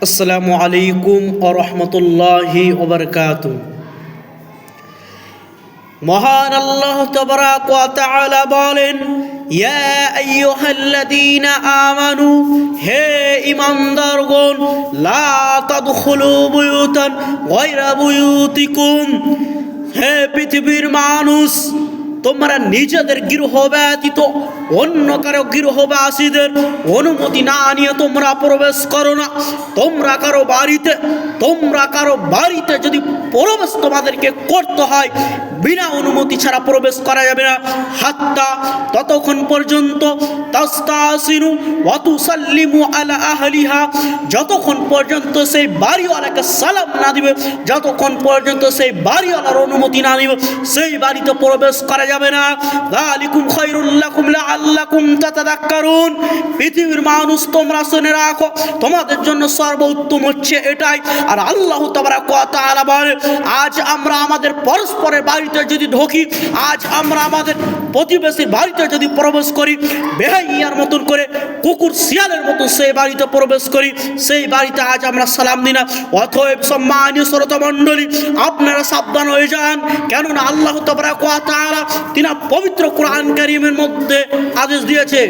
আসসালামু আলাইকুম ওয়া রাহমাতুল্লাহি ওয়া বারাকাতুহু। মহান আল্লাহ তাবারাক ওয়া তাআলা বলেন, ইয়া আইয়ুহাল্লাযীনা আমানু, হে ঈমানদারগণ, লা তাদখুলু বুয়ুতান গায়রা বুয়ুতিকুম, হে পৃথিবীর মানুষ, তোমরা নিজেদের গৃহ ব্যতীত অন্য কারো গৃহবাসীদের অনুমতি না নিয়ে তোমরা প্রবেশ করো না। তোমরা কারো বাড়িতে যদি প্রবেশ তোমাদেরকে করতে হয়, বিনা অনুমতি ছাড়া প্রবেশ করা যাবে না। হাত্তা, ততক্ষণ পর্যন্ত, তাস্তাসিনু ওয়া তুসাল্লিমু আলা আহলিহা, যতক্ষণ পর্যন্ত সেই বাড়িওয়ালাকে সালাম না দিবে, যতক্ষণ পর্যন্ত সেই বাড়িওয়ালার অনুমতি না দিবে, সেই বাড়িতে প্রবেশ করা যাবে না। যালিকুম খায়রুল লাকুম লাআল্লাকুম তাতাযাক্কারুন, পৃথিবীর মানুষ তোমরা শুনে রাখো, তোমাদের জন্য সর্বোত্তম হচ্ছে এটাই। আর আল্লাহ তাবারাক ওয়া তাআলা বলে, আজ আমরা আমাদের পরস্পরের বাড়িতে যদি ঢুকি, আজ আমরা আমাদের প্রতিবেশীর বাড়িতে যদি প্রবেশ করি, বেহাইয়ার মতন করে, কুকুর শিয়ালের মতো সেই বাড়িতে প্রবেশ করি, সেই বাড়িতে আজ আমরা সালাম দিই না। অতএব সম্মানীয় শ্রোতা মণ্ডলী, আপনারা সাবধান হয়ে যান, কেননা আল্লাহ তাবারাক ওয়া তাআলা তিনি পবিত্র কোরআন কারীমের মধ্যে আদেশ দিয়েছে।